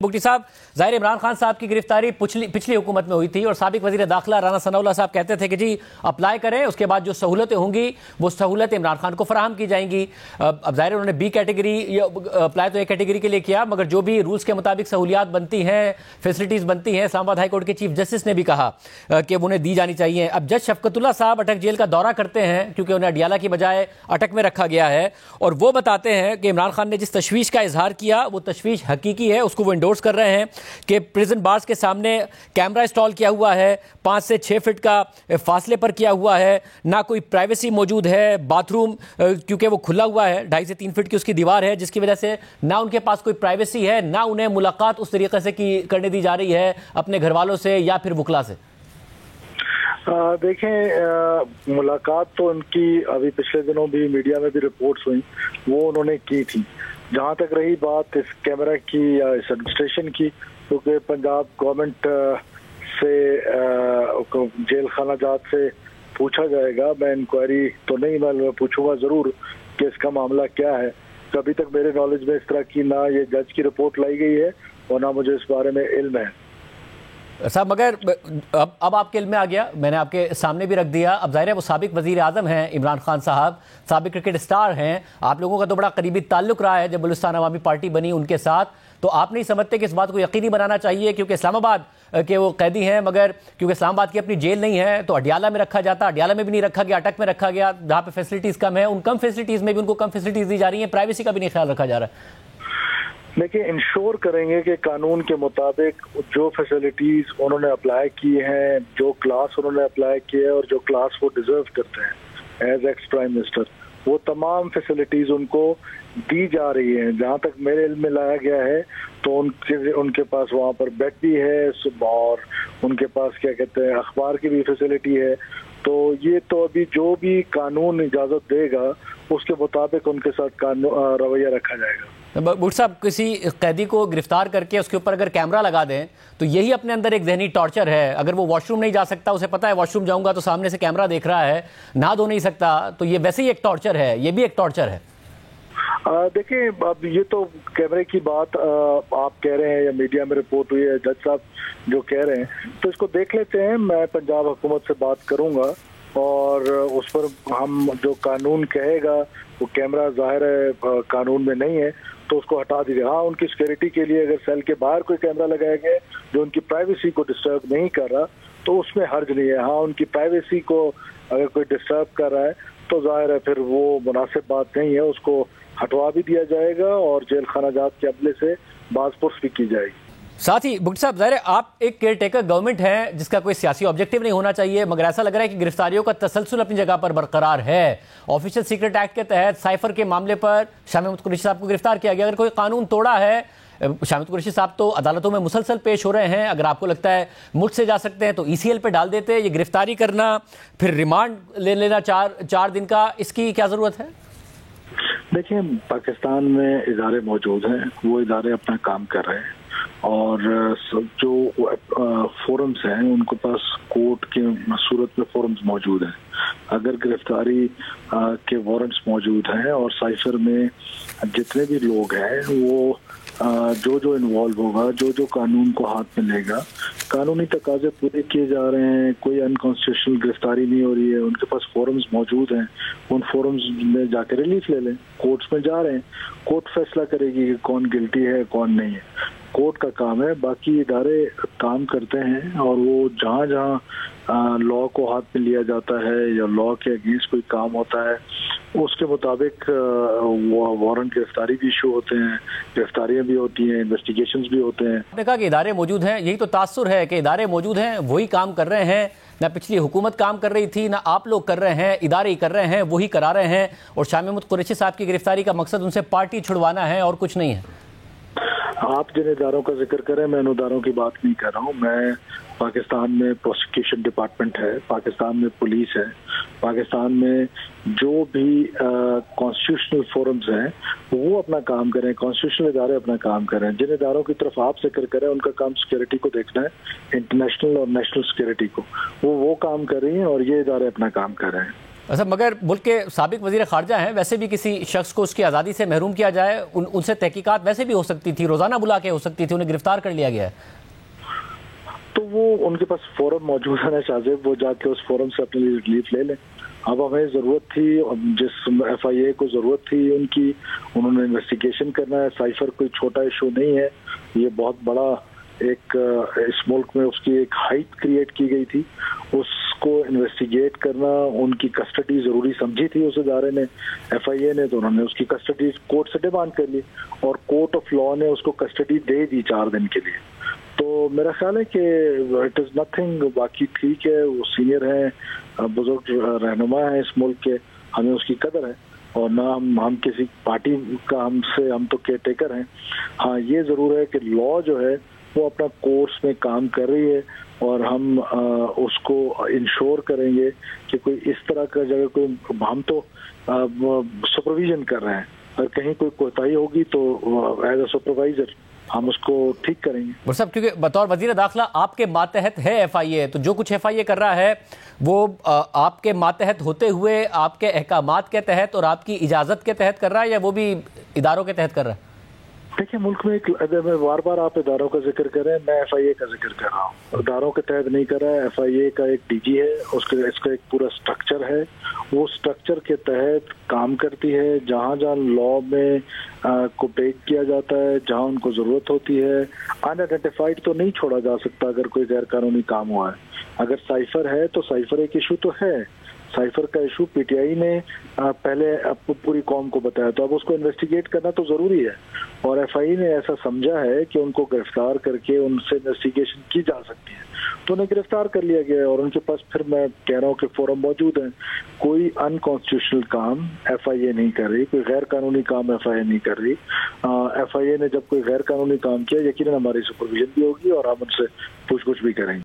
मुफ्ती साहब, ज़ाहिर इमरान खान साहब की गिरफ्तारी पिछली हुकूमत में हुई थी और साबिक वज़ीर दाखिला राना सनाउल्लाह साहब कहते थे कि जी अप्लाई करें, उसके बाद जो सहूलतें होंगी वो सहूलतें इमरान खान को फराहम की जाएंगी। अब ज़ाहिर उन्होंने बी कैटेगरी अप्लाई तो ए कैटेगरी के लिए किया, मगर जो भी रूल्स के मुताबिक सहूलियात बनती हैं, फैसिलिटीज़ बनती हैं, इस्लामाबाद हाई कोर्ट के चीफ जस्टिस ने भी कहा कि उन्हें दी जानी चाहिए। अब जज शफकतुल्लाह साहब अटक जेल का दौरा करते हैं क्योंकि उन्हें अडियाला की बजाय अटक में रखा गया है, और वो बताते हैं कि इमरान खान ने जिस तशवीश का इजहार किया वो तशवीश हकीकी है, उसको वो इंडोर्स कर रहे हैं कि प्रिजन बार्स के सामने कैमरा इंस्टॉल किया हुआ है, 5 से 6 फीट का फासले पर किया हुआ है, ना कोई प्राइवेसी मौजूद है, बाथरूम क्योंकि वो खुला हुआ है, 2.5 से 3 फीट की उसकी दीवार है, जिसकी वजह से ना उनके पास कोई प्राइवेसी है, ना उन्हें मुलाकात उस तरीके से करने दी जा रही है अपने घर वालों से या फिर वकला से। देखें, मुलाकात तो उनकी अभी पिछले दिनों भी मीडिया में भी रिपोर्ट्स हुई, वो उन्होंने की थी। जहाँ तक रही बात इस कैमरा की या इस एडमिनिस्ट्रेशन की, क्योंकि पंजाब गवर्नमेंट से जेल खाना जात से पूछा जाएगा। मैं इंक्वायरी तो नहीं, मैं पूछूंगा ज़रूर कि इसका मामला क्या है। अभी तक मेरे नॉलेज में इस तरह की ना ये जज की रिपोर्ट लाई गई है और ना मुझे इस बारे में इल्म है साहब। मगर अब आपके इल्म में आ गया, मैंने आपके सामने भी रख दिया। अब जाहिर है वो साबिक वजीर आजम हैं इमरान खान साहब, साबिक क्रिकेट स्टार हैं, आप लोगों का तो बड़ा करीबी ताल्लुक रहा है जब बलूचिस्तान अवामी पार्टी बनी उनके साथ, तो आप नहीं समझते कि इस बात को यकीनी बनाना चाहिए क्योंकि इस्लामाबाद के वो कैदी हैं, मगर क्योंकि इस्लामाबाद की अपनी जेल नहीं है तो अडियाला में रखा जाता, अडियाला में भी नहीं रखा गया, अटक में रखा गया जहाँ पे फैसिलिटीज़ कम है, उन कम फैसिलिटीज़ में भी उनको कम फैसिलिटीज़ दी जा रही हैं, प्राइवेसी का भी नहीं ख्याल रखा जा रहा है। देखिए, इंश्योर करेंगे कि कानून के मुताबिक जो फैसिलिटीज उन्होंने अप्लाई की हैं, जो क्लास उन्होंने अप्लाई किए हैं और जो क्लास वो डिजर्व करते हैं एज एक्स प्राइम मिनिस्टर, वो तमाम फैसिलिटीज उनको दी जा रही हैं। जहाँ तक मेरे इल्म में लाया गया है तो उनके पास वहाँ पर बेड भी है और उनके पास क्या कहते हैं अखबार की भी फैसिलिटी है। तो ये तो अभी जो भी कानून इजाज़त देगा उसके मुताबिक उनके साथ रवैया रखा जाएगा। बुट साहब, किसी कैदी को गिरफ्तार करके उसके ऊपर अगर कैमरा लगा दें तो यही अपने अंदर एक जहनी टॉर्चर है। अगर वो वॉशरूम नहीं जा सकता, उसे पता है वॉशरूम जाऊंगा तो सामने से कैमरा देख रहा है, नहा धो नहीं सकता, तो ये वैसे ही एक टॉर्चर है, ये भी एक टॉर्चर है। देखिए, अब ये तो कैमरे की बात आप कह रहे हैं या मीडिया में रिपोर्ट हुई है, जज साहब जो कह रहे हैं, तो इसको देख लेते हैं। मैं पंजाब हुकूमत से बात करूंगा और उस पर हम जो कानून कहेगा, वो कैमरा जाहिर है कानून में नहीं है तो उसको हटा दीजिए। हाँ, उनकी सिक्योरिटी के लिए अगर सेल के बाहर कोई कैमरा लगाया गया जो उनकी प्राइवेसी को डिस्टर्ब नहीं कर रहा तो उसमें हर्ज नहीं है। हाँ, उनकी प्राइवेसी को अगर कोई डिस्टर्ब कर रहा है तो जाहिर है फिर वो मुनासिब बात नहीं है, उसको हटवा भी दिया जाएगा और जेल खाना जात के अमले से बाज़पुर्स भी की जाएगी। साथ ही भुट्टो साहब, ज़ाहिर है आप एक केयर टेकर गवर्नमेंट है जिसका कोई सियासी ऑब्जेक्टिव नहीं होना चाहिए, मगर ऐसा लग रहा है कि गिरफ्तारियों का तसलसल अपनी जगह पर बरकरार है। ऑफिशियल सीक्रेट एक्ट के तहत साइफर के मामले पर शाह महमूद कुरैशी साहब को गिरफ्तार किया गया। अगर कोई कानून तोड़ा है, शाह महमूद कुरैशी साहब तो अदालतों में मुसलसल पेश हो रहे हैं, अगर आपको लगता है मुझ से जा सकते हैं तो ECL पे डाल देते। ये गिरफ्तारी करना फिर रिमांड ले लेना 4 दिन का, इसकी क्या ज़रूरत है? देखिए, पाकिस्तान में इदारे मौजूद हैं, वो इदारे अपना काम कर रहे हैं और जो फोरम्स हैं उनके पास कोर्ट के सूरत में फोरम्स मौजूद हैं। अगर गिरफ्तारी के वारंट्स मौजूद हैं और साइफर में जितने भी लोग हैं वो जो इन्वॉल्व होगा, जो कानून को हाथ में लेगा, कानूनी तकाजे पूरे किए जा रहे हैं, कोई अनकॉन्स्टिट्यूशनल गिरफ्तारी नहीं हो रही है, उनके पास फोरम्स मौजूद हैं, उन फोरम्स में जाकर रिलीफ ले लें। कोर्ट्स में जा रहे हैं, कोर्ट फैसला करेगी कि कौन गिल्टी है कौन नहीं है, कोर्ट का काम है। बाकी इदारे काम करते हैं और वो जहाँ जहाँ लॉ को हाथ में लिया जाता है या लॉ के अगेंस्ट कोई काम होता है उसके मुताबिक वारंट गिरफ्तारी भी इशू होते हैं, गिरफ्तारियां भी होती हैं, इन्वेस्टिगेशंस भी होते हैं। आपने कहा कि इदारे मौजूद हैं, यही तो तासुर है कि इदारे मौजूद हैं, वही काम कर रहे हैं। ना पिछली हुकूमत काम कर रही थी, ना आप लोग कर रहे हैं, इदारे ही कर रहे हैं, वही करा रहे हैं। और शाह महमूद कुरैशी साहब की गिरफ्तारी का मकसद उनसे पार्टी छुड़वाना है और कुछ नहीं है। आप जिन इदारों का जिक्र करें, मैं उन इदारों की बात नहीं कर रहा हूँ। मैं पाकिस्तान में प्रोसिक्यूशन डिपार्टमेंट है, पाकिस्तान में पुलिस है, पाकिस्तान में जो भी कॉन्स्टिट्यूशनल फोरम्स हैं वो अपना काम करें, कॉन्स्टिट्यूशनल इदारे अपना काम करें। जिन इदारों की तरफ आप जिक्र करें उनका काम सिक्योरिटी को देखना है, इंटरनेशनल और नेशनल सिक्योरिटी को, वो काम कर रही हैं और ये इदारे अपना काम कर रहे हैं। अच्छा, मगर मुल्क के साबिक वज़ीर ख़ारजा हैं, वैसे भी किसी शख्स को उसकी आज़ादी से महरूम किया जाए, उनसे तहकीकात वैसे भी हो सकती थी, रोज़ाना बुला के हो सकती थी, उन्हें गिरफ्तार कर लिया गया है। तो वो उनके पास फोरम मौजूद है ना शाहजेब, वो जाके उस फोरम से अपने लिए रिलीफ ले लें। अब हमें ज़रूरत थी, जिस FIA को ज़रूरत थी उनकी, उन्होंने इन्वेस्टिगेशन करना है। साइफर कोई छोटा इशू नहीं है, ये बहुत बड़ा एक इस मुल्क में उसकी एक हाइप क्रिएट की गई थी, उसको इन्वेस्टिगेट करना, उनकी कस्टडी ज़रूरी समझी थी उस इदारे ने, FIA ने, तो उन्होंने उसकी कस्टडी कोर्ट से डिमांड कर ली और कोर्ट ऑफ लॉ ने उसको कस्टडी दे दी 4 दिन के लिए। तो मेरा ख्याल है कि इट इज़ नथिंग, बाकी ठीक है, वो सीनियर हैं, बुजुर्ग रहनुमा हैं इस मुल्क के, हमें उसकी कदर है और ना हम किसी पार्टी का हम तो केयर टेकर हैं। हाँ, ये ज़रूर है कि लॉ जो है वो अपना कोर्स में काम कर रही है और हम उसको इंश्योर करेंगे कि कोई इस तरह का जगह कोई, हम तो सुपरविजन कर रहे हैं, अगर कहीं कोई कोताही होगी तो एज अ सुपरवाइजर हम उसको ठीक करेंगे। और सब क्योंकि बतौर वजीर दाखिला आपके मातहत है FIA, तो जो कुछ FIA कर रहा है वो आपके मातहत होते हुए आपके अहकामात के तहत और आपकी इजाज़त के तहत कर रहा है, या वो भी इदारों के तहत कर रहा है? देखिए, मुल्क में बार बार आप इदारों का जिक्र कर रहे हैं, मैं FIA का जिक्र कर रहा हूँ। इदारों के तहत नहीं कर रहा है, FIA का एक DG है, इसका एक पूरा स्ट्रक्चर है, वो स्ट्रक्चर के तहत काम करती है। जहाँ जहाँ लॉ में को ब्रेक किया जाता है, जहाँ उनको ज़रूरत होती है, अनआइडेंटिफाइड तो नहीं छोड़ा जा सकता अगर कोई गैर कानूनी काम हुआ है। अगर साइफर है तो साइफर एक इशू तो है, साइफर का इशू PTI ने पहले आपको पूरी कौम को बताया, तो अब उसको इन्वेस्टिगेट करना तो ज़रूरी है और FIA ने ऐसा समझा है कि उनको गिरफ्तार करके उनसे इन्वेस्टिगेशन की जा सकती है, तो उन्हें गिरफ्तार कर लिया गया है और उनके पास, फिर मैं कह रहा हूँ कि फोरम मौजूद है। कोई अनकॉन्स्टिट्यूशनल काम FIA नहीं कर रही, कोई गैर कानूनी काम FIA नहीं कर रही। FIA ने जब कोई गैर कानूनी काम किया, यकीनन हमारी सुपरविजन भी होगी और हम उनसे पूछगछ भी करेंगे।